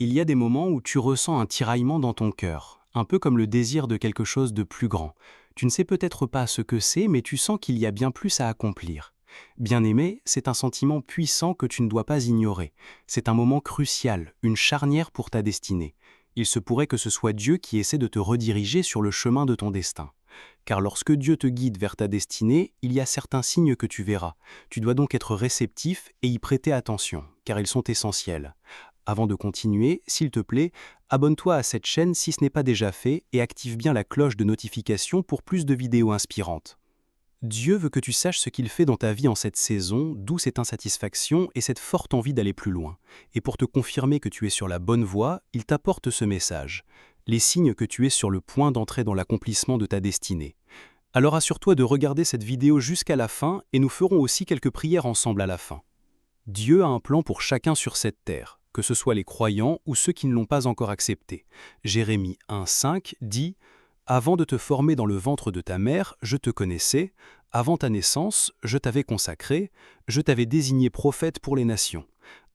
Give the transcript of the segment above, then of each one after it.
Il y a des moments où tu ressens un tiraillement dans ton cœur, un peu comme le désir de quelque chose de plus grand. Tu ne sais peut-être pas ce que c'est, mais tu sens qu'il y a bien plus à accomplir. Bien-aimé, c'est un sentiment puissant que tu ne dois pas ignorer. C'est un moment crucial, une charnière pour ta destinée. Il se pourrait que ce soit Dieu qui essaie de te rediriger sur le chemin de ton destin. Car lorsque Dieu te guide vers ta destinée, il y a certains signes que tu verras. Tu dois donc être réceptif et y prêter attention, car ils sont essentiels. Avant de continuer, s'il te plaît, abonne-toi à cette chaîne si ce n'est pas déjà fait et active bien la cloche de notification pour plus de vidéos inspirantes. Dieu veut que tu saches ce qu'il fait dans ta vie en cette saison, d'où cette insatisfaction et cette forte envie d'aller plus loin. Et pour te confirmer que tu es sur la bonne voie, il t'apporte ce message. Les signes que tu es sur le point d'entrer dans l'accomplissement de ta destinée. Alors assure-toi de regarder cette vidéo jusqu'à la fin et nous ferons aussi quelques prières ensemble à la fin. Dieu a un plan pour chacun sur cette terre, que ce soit les croyants ou ceux qui ne l'ont pas encore accepté. Jérémie 1,5 dit « Avant de te former dans le ventre de ta mère, je te connaissais, avant ta naissance, je t'avais consacré, je t'avais désigné prophète pour les nations. »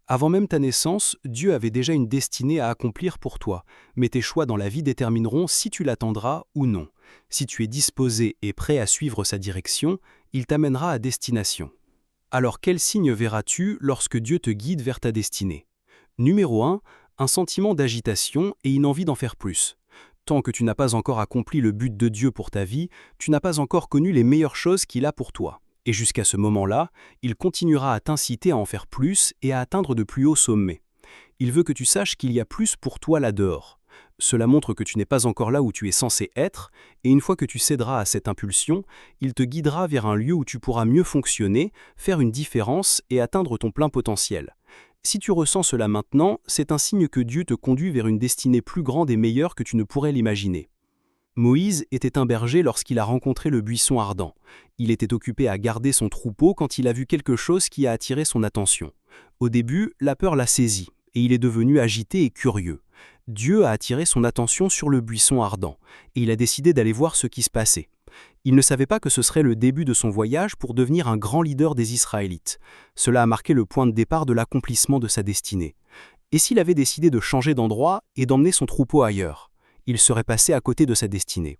Avant même ta naissance, Dieu avait déjà une destinée à accomplir pour toi, mais tes choix dans la vie détermineront si tu l'attendras ou non. Si tu es disposé et prêt à suivre sa direction, il t'amènera à destination. Alors quel signe verras-tu lorsque Dieu te guide vers ta destinée? Numéro 1, un sentiment d'agitation et une envie d'en faire plus. Tant que tu n'as pas encore accompli le but de Dieu pour ta vie, tu n'as pas encore connu les meilleures choses qu'il a pour toi. Et jusqu'à ce moment-là, il continuera à t'inciter à en faire plus et à atteindre de plus hauts sommets. Il veut que tu saches qu'il y a plus pour toi là-dehors. Cela montre que tu n'es pas encore là où tu es censé être, et une fois que tu céderas à cette impulsion, il te guidera vers un lieu où tu pourras mieux fonctionner, faire une différence et atteindre ton plein potentiel. Si tu ressens cela maintenant, c'est un signe que Dieu te conduit vers une destinée plus grande et meilleure que tu ne pourrais l'imaginer. Moïse était un berger lorsqu'il a rencontré le buisson ardent. Il était occupé à garder son troupeau quand il a vu quelque chose qui a attiré son attention. Au début, la peur l'a saisi, et il est devenu agité et curieux. Dieu a attiré son attention sur le buisson ardent, et il a décidé d'aller voir ce qui se passait. Il ne savait pas que ce serait le début de son voyage pour devenir un grand leader des Israélites. Cela a marqué le point de départ de l'accomplissement de sa destinée. Et s'il avait décidé de changer d'endroit et d'emmener son troupeau ailleurs? Il serait passé à côté de sa destinée.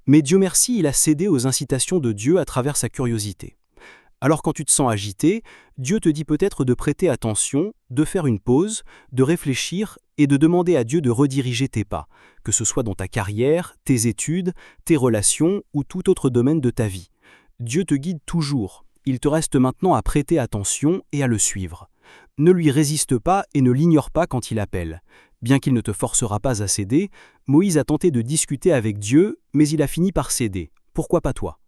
Mais Dieu merci, il a cédé aux incitations de Dieu à travers sa curiosité. Alors quand tu te sens agité, Dieu te dit peut-être de prêter attention, de faire une pause, de réfléchir et de demander à Dieu de rediriger tes pas, que ce soit dans ta carrière, tes études, tes relations ou tout autre domaine de ta vie. Dieu te guide toujours. Il te reste maintenant à prêter attention et à le suivre. Ne lui résiste pas et ne l'ignore pas quand il appelle. Bien qu'il ne te forcera pas à céder, Moïse a tenté de discuter avec Dieu, mais il a fini par céder. Pourquoi pas toi?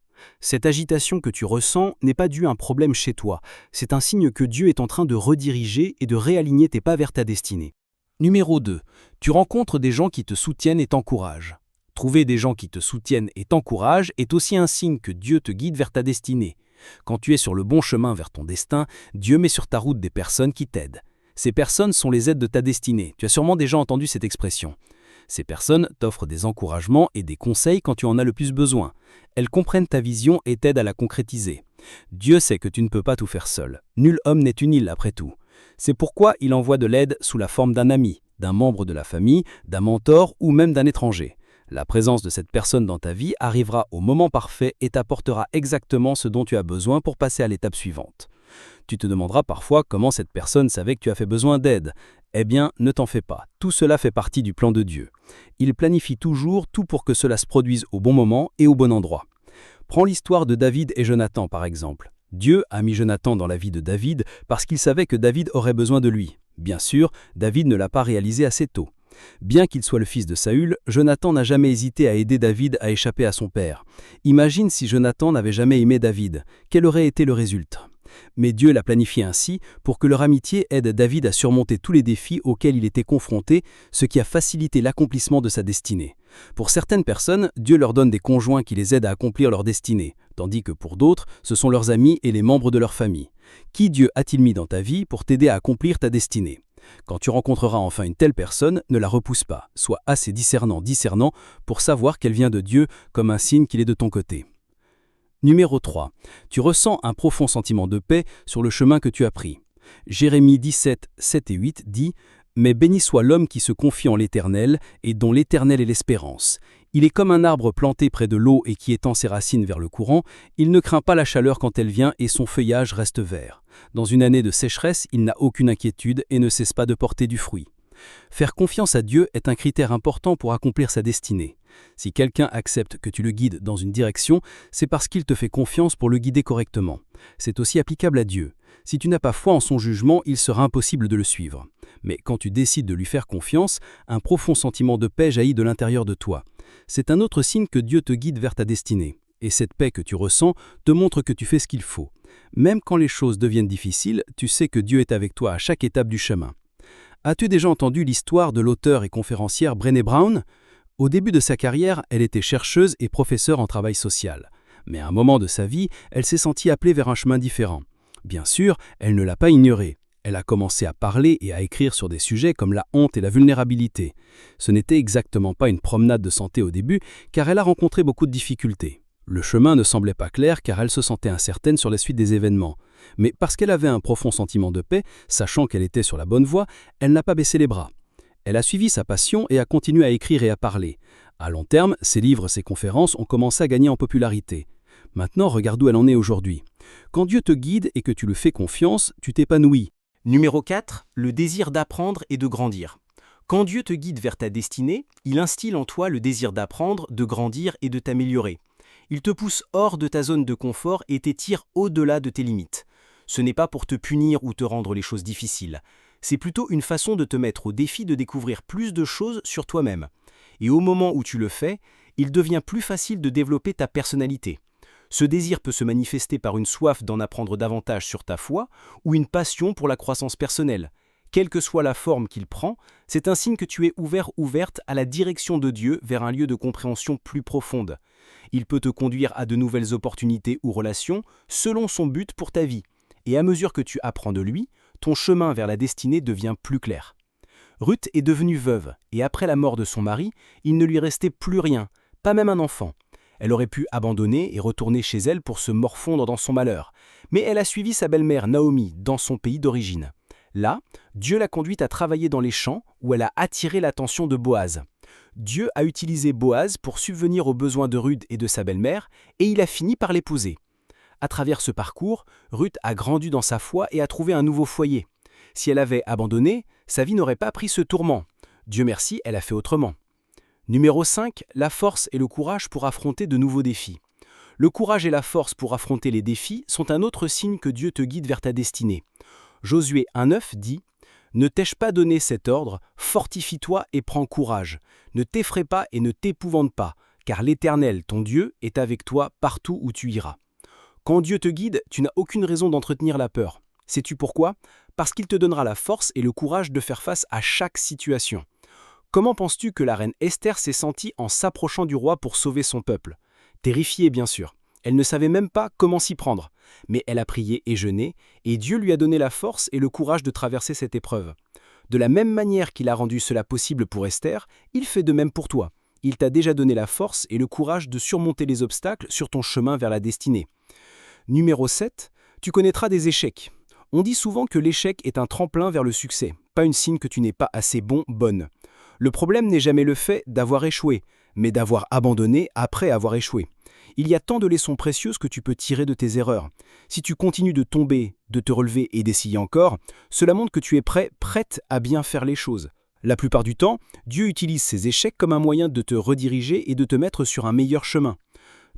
Cette agitation que tu ressens n'est pas due à un problème chez toi, c'est un signe que Dieu est en train de rediriger et de réaligner tes pas vers ta destinée. Numéro 2. Tu rencontres des gens qui te soutiennent et t'encouragent. Trouver des gens qui te soutiennent et t'encouragent est aussi un signe que Dieu te guide vers ta destinée. Quand tu es sur le bon chemin vers ton destin, Dieu met sur ta route des personnes qui t'aident. Ces personnes sont les aides de ta destinée. Tu as sûrement déjà entendu cette expression. Ces personnes t'offrent des encouragements et des conseils quand tu en as le plus besoin. Elles comprennent ta vision et t'aident à la concrétiser. Dieu sait que tu ne peux pas tout faire seul. Nul homme n'est une île après tout. C'est pourquoi il envoie de l'aide sous la forme d'un ami, d'un membre de la famille, d'un mentor ou même d'un étranger. La présence de cette personne dans ta vie arrivera au moment parfait et t'apportera exactement ce dont tu as besoin pour passer à l'étape suivante. Tu te demanderas parfois comment cette personne savait que tu as fait besoin d'aide. Eh bien, ne t'en fais pas, tout cela fait partie du plan de Dieu. Il planifie toujours tout pour que cela se produise au bon moment et au bon endroit. Prends l'histoire de David et Jonathan par exemple. Dieu a mis Jonathan dans la vie de David parce qu'il savait que David aurait besoin de lui. Bien sûr, David ne l'a pas réalisé assez tôt. Bien qu'il soit le fils de Saül, Jonathan n'a jamais hésité à aider David à échapper à son père. Imagine si Jonathan n'avait jamais aimé David, quel aurait été le résultat? Mais Dieu l'a planifié ainsi pour que leur amitié aide David à surmonter tous les défis auxquels il était confronté, ce qui a facilité l'accomplissement de sa destinée. Pour certaines personnes, Dieu leur donne des conjoints qui les aident à accomplir leur destinée, tandis que pour d'autres, ce sont leurs amis et les membres de leur famille. Qui Dieu a-t-il mis dans ta vie pour t'aider à accomplir ta destinée? Quand tu rencontreras enfin une telle personne, ne la repousse pas, sois assez discernant pour savoir qu'elle vient de Dieu comme un signe qu'il est de ton côté. Numéro 3. Tu ressens un profond sentiment de paix sur le chemin que tu as pris. Jérémie 17, 7 et 8 dit Mais béni soit l'homme qui se confie en l'Éternel et dont l'Éternel est l'espérance. Il est comme un arbre planté près de l'eau et qui étend ses racines vers le courant. Il ne craint pas la chaleur quand elle vient et son feuillage reste vert. Dans une année de sécheresse, il n'a aucune inquiétude et ne cesse pas de porter du fruit. Faire confiance à Dieu est un critère important pour accomplir sa destinée. Si quelqu'un accepte que tu le guides dans une direction, c'est parce qu'il te fait confiance pour le guider correctement. C'est aussi applicable à Dieu. Si tu n'as pas foi en son jugement, il sera impossible de le suivre. Mais quand tu décides de lui faire confiance, un profond sentiment de paix jaillit de l'intérieur de toi. C'est un autre signe que Dieu te guide vers ta destinée. Et cette paix que tu ressens te montre que tu fais ce qu'il faut. Même quand les choses deviennent difficiles, tu sais que Dieu est avec toi à chaque étape du chemin. As-tu déjà entendu l'histoire de l'auteur et conférencière Brené Brown ? Au début de sa carrière, elle était chercheuse et professeure en travail social. Mais à un moment de sa vie, elle s'est sentie appelée vers un chemin différent. Bien sûr, elle ne l'a pas ignoré. Elle a commencé à parler et à écrire sur des sujets comme la honte et la vulnérabilité. Ce n'était exactement pas une promenade de santé au début, car elle a rencontré beaucoup de difficultés. Le chemin ne semblait pas clair car elle se sentait incertaine sur la suite des événements. Mais parce qu'elle avait un profond sentiment de paix, sachant qu'elle était sur la bonne voie, elle n'a pas baissé les bras. Elle a suivi sa passion et a continué à écrire et à parler. À long terme, ses livres, ses conférences ont commencé à gagner en popularité. Maintenant, regarde où elle en est aujourd'hui. Quand Dieu te guide et que tu lui fais confiance, tu t'épanouis. Numéro 4, le désir d'apprendre et de grandir. Quand Dieu te guide vers ta destinée, il instille en toi le désir d'apprendre, de grandir et de t'améliorer. Il te pousse hors de ta zone de confort et t'étire au-delà de tes limites. Ce n'est pas pour te punir ou te rendre les choses difficiles. C'est plutôt une façon de te mettre au défi de découvrir plus de choses sur toi-même. Et au moment où tu le fais, il devient plus facile de développer ta personnalité. Ce désir peut se manifester par une soif d'en apprendre davantage sur ta foi ou une passion pour la croissance personnelle. Quelle que soit la forme qu'il prend, c'est un signe que tu es ouverte à la direction de Dieu vers un lieu de compréhension plus profonde. Il peut te conduire à de nouvelles opportunités ou relations selon son but pour ta vie. Et à mesure que tu apprends de lui, ton chemin vers la destinée devient plus clair. Ruth est devenue veuve et après la mort de son mari, il ne lui restait plus rien, pas même un enfant. Elle aurait pu abandonner et retourner chez elle pour se morfondre dans son malheur. Mais elle a suivi sa belle-mère Naomi dans son pays d'origine. Là, Dieu l'a conduite à travailler dans les champs où elle a attiré l'attention de Boaz. Dieu a utilisé Boaz pour subvenir aux besoins de Ruth et de sa belle-mère et il a fini par l'épouser. À travers ce parcours, Ruth a grandi dans sa foi et a trouvé un nouveau foyer. Si elle avait abandonné, sa vie n'aurait pas pris ce tourment. Dieu merci, elle a fait autrement. Numéro 5, la force et le courage pour affronter de nouveaux défis. Le courage et la force pour affronter les défis sont un autre signe que Dieu te guide vers ta destinée. Josué 1,9 dit « Ne t'ai-je pas donné cet ordre, fortifie-toi et prends courage. Ne t'effraie pas et ne t'épouvante pas, car l'Éternel, ton Dieu, est avec toi partout où tu iras. » Quand Dieu te guide, tu n'as aucune raison d'entretenir la peur. Sais-tu pourquoi ? Parce qu'il te donnera la force et le courage de faire face à chaque situation. Comment penses-tu que la reine Esther s'est sentie en s'approchant du roi pour sauver son peuple ? Terrifiée, bien sûr. Elle ne savait même pas comment s'y prendre. Mais elle a prié et jeûné, et Dieu lui a donné la force et le courage de traverser cette épreuve. De la même manière qu'il a rendu cela possible pour Esther, il fait de même pour toi. Il t'a déjà donné la force et le courage de surmonter les obstacles sur ton chemin vers la destinée. Numéro 7, tu connaîtras des échecs. On dit souvent que l'échec est un tremplin vers le succès, pas une signe que tu n'es pas assez bonne. Le problème n'est jamais le fait d'avoir échoué, mais d'avoir abandonné après avoir échoué. Il y a tant de leçons précieuses que tu peux tirer de tes erreurs. Si tu continues de tomber, de te relever et d'essayer encore, cela montre que tu es prête à bien faire les choses. La plupart du temps, Dieu utilise ces échecs comme un moyen de te rediriger et de te mettre sur un meilleur chemin.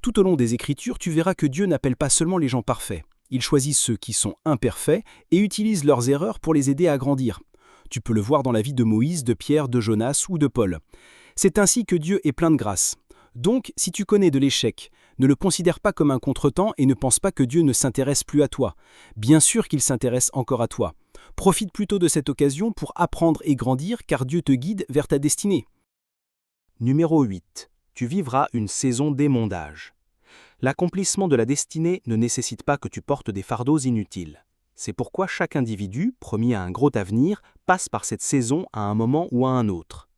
Tout au long des Écritures, tu verras que Dieu n'appelle pas seulement les gens parfaits. Il choisit ceux qui sont imparfaits et utilise leurs erreurs pour les aider à grandir. Tu peux le voir dans la vie de Moïse, de Pierre, de Jonas ou de Paul. C'est ainsi que Dieu est plein de grâce. Donc, si tu connais de l'échec, ne le considère pas comme un contretemps et ne pense pas que Dieu ne s'intéresse plus à toi. Bien sûr qu'il s'intéresse encore à toi. Profite plutôt de cette occasion pour apprendre et grandir car Dieu te guide vers ta destinée. Numéro 8. Tu vivras une saison d'émondage. L'accomplissement de la destinée ne nécessite pas que tu portes des fardeaux inutiles. C'est pourquoi chaque individu, promis à un gros avenir, passe par cette saison à un moment ou à un autre.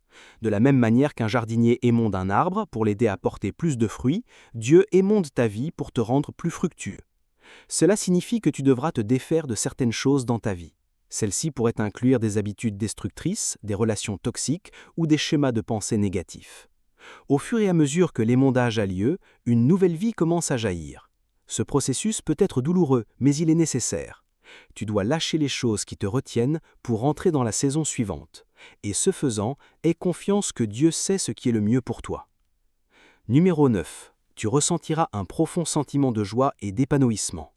De la même manière qu'un jardinier émonde un arbre pour l'aider à porter plus de fruits, Dieu émonde ta vie pour te rendre plus fructueux. Cela signifie que tu devras te défaire de certaines choses dans ta vie. Celle-ci pourrait inclure des habitudes destructrices, des relations toxiques ou des schémas de pensée négatifs. Au fur et à mesure que l'émondage a lieu, une nouvelle vie commence à jaillir. Ce processus peut être douloureux, mais il est nécessaire. Tu dois lâcher les choses qui te retiennent pour entrer dans la saison suivante. Et ce faisant, aie confiance que Dieu sait ce qui est le mieux pour toi. Numéro 9. Tu ressentiras un profond sentiment de joie et d'épanouissement.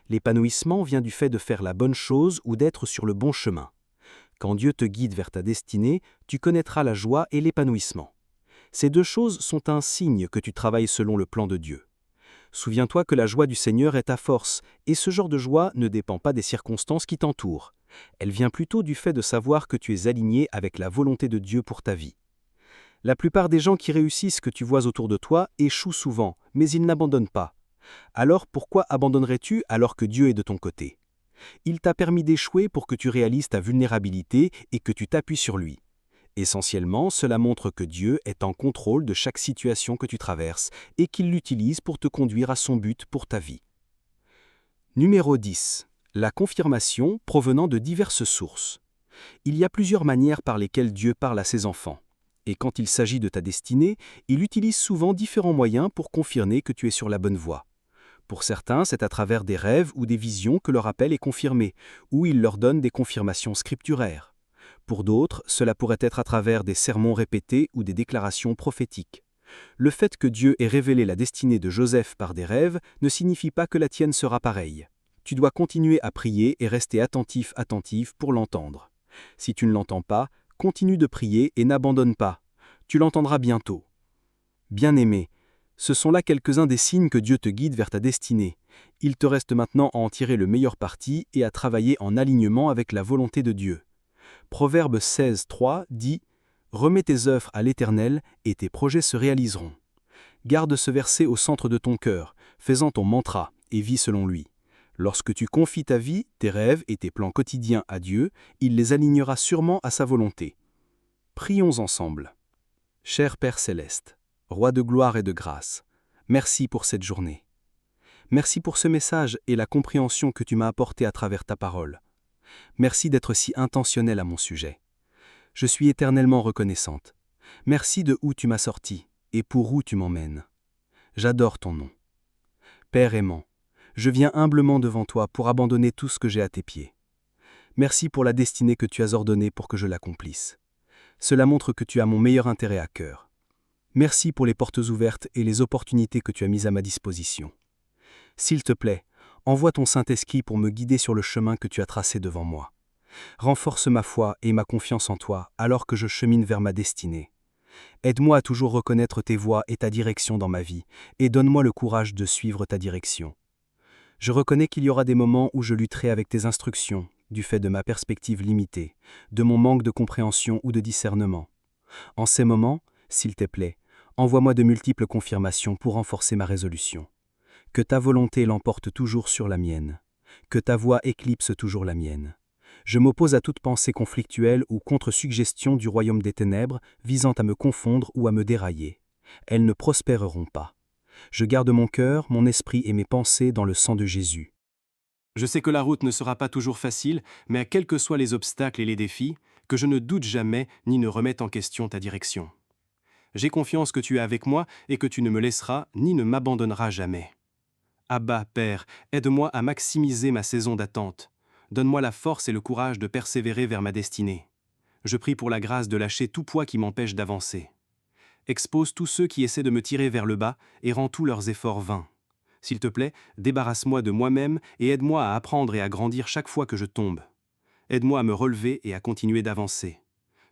L'épanouissement vient du fait de faire la bonne chose ou d'être sur le bon chemin. Quand Dieu te guide vers ta destinée, tu connaîtras la joie et l'épanouissement. Ces deux choses sont un signe que tu travailles selon le plan de Dieu. Souviens-toi que la joie du Seigneur est ta force, et ce genre de joie ne dépend pas des circonstances qui t'entourent. Elle vient plutôt du fait de savoir que tu es aligné avec la volonté de Dieu pour ta vie. La plupart des gens qui réussissent que tu vois autour de toi échouent souvent, mais ils n'abandonnent pas. Alors pourquoi abandonnerais-tu alors que Dieu est de ton côté? Il t'a permis d'échouer pour que tu réalises ta vulnérabilité et que tu t'appuies sur lui. Essentiellement, cela montre que Dieu est en contrôle de chaque situation que tu traverses et qu'il l'utilise pour te conduire à son but pour ta vie. Numéro 10. La confirmation provenant de diverses sources. Il y a plusieurs manières par lesquelles Dieu parle à ses enfants. Et quand il s'agit de ta destinée, il utilise souvent différents moyens pour confirmer que tu es sur la bonne voie. Pour certains, c'est à travers des rêves ou des visions que leur appel est confirmé, ou il leur donne des confirmations scripturaires. Pour d'autres, cela pourrait être à travers des sermons répétés ou des déclarations prophétiques. Le fait que Dieu ait révélé la destinée de Joseph par des rêves ne signifie pas que la tienne sera pareille. Tu dois continuer à prier et rester attentif pour l'entendre. Si tu ne l'entends pas, continue de prier et n'abandonne pas. Tu l'entendras bientôt. Bien-aimé, ce sont là quelques-uns des signes que Dieu te guide vers ta destinée. Il te reste maintenant à en tirer le meilleur parti et à travailler en alignement avec la volonté de Dieu. Proverbe 16:3 dit « Remets tes œuvres à l'Éternel et tes projets se réaliseront. » Garde ce verset au centre de ton cœur, fais-en ton mantra et vis selon lui. Lorsque tu confies ta vie, tes rêves et tes plans quotidiens à Dieu, il les alignera sûrement à sa volonté. Prions ensemble. Cher Père Céleste, Roi de gloire et de grâce, merci pour cette journée. Merci pour ce message et la compréhension que tu m'as apportée à travers ta parole. Merci d'être si intentionnel à mon sujet. Je suis éternellement reconnaissante. Merci de où tu m'as sorti et pour où tu m'emmènes. J'adore ton nom. Père aimant, je viens humblement devant toi pour abandonner tout ce que j'ai à tes pieds. Merci pour la destinée que tu as ordonnée pour que je l'accomplisse. Cela montre que tu as mon meilleur intérêt à cœur. Merci pour les portes ouvertes et les opportunités que tu as mises à ma disposition. S'il te plaît, envoie ton Saint-Esprit pour me guider sur le chemin que tu as tracé devant moi. Renforce ma foi et ma confiance en toi alors que je chemine vers ma destinée. Aide-moi à toujours reconnaître tes voies et ta direction dans ma vie, et donne-moi le courage de suivre ta direction. Je reconnais qu'il y aura des moments où je lutterai avec tes instructions, du fait de ma perspective limitée, de mon manque de compréhension ou de discernement. En ces moments, s'il te plaît, envoie-moi de multiples confirmations pour renforcer ma résolution. Que ta volonté l'emporte toujours sur la mienne. Que ta voix éclipse toujours la mienne. Je m'oppose à toute pensée conflictuelle ou contre-suggestion du royaume des ténèbres visant à me confondre ou à me dérailler. Elles ne prospéreront pas. Je garde mon cœur, mon esprit et mes pensées dans le sang de Jésus. Je sais que la route ne sera pas toujours facile, mais quels que soient les obstacles et les défis, que je ne doute jamais ni ne remette en question ta direction. J'ai confiance que tu es avec moi et que tu ne me laisseras ni ne m'abandonneras jamais. Abba, Père, aide-moi à maximiser ma saison d'attente. Donne-moi la force et le courage de persévérer vers ma destinée. Je prie pour la grâce de lâcher tout poids qui m'empêche d'avancer. Expose tous ceux qui essaient de me tirer vers le bas et rends tous leurs efforts vains. S'il te plaît, débarrasse-moi de moi-même et aide-moi à apprendre et à grandir chaque fois que je tombe. Aide-moi à me relever et à continuer d'avancer.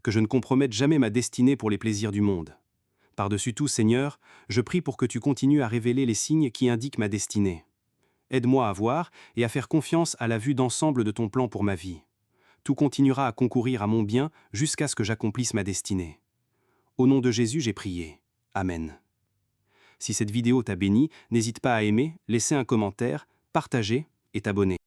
Que je ne compromette jamais ma destinée pour les plaisirs du monde. Par-dessus tout, Seigneur, je prie pour que tu continues à révéler les signes qui indiquent ma destinée. Aide-moi à voir et à faire confiance à la vue d'ensemble de ton plan pour ma vie. Tout continuera à concourir à mon bien jusqu'à ce que j'accomplisse ma destinée. Au nom de Jésus, j'ai prié. Amen. Si cette vidéo t'a béni, n'hésite pas à aimer, laisser un commentaire, partager et t'abonner.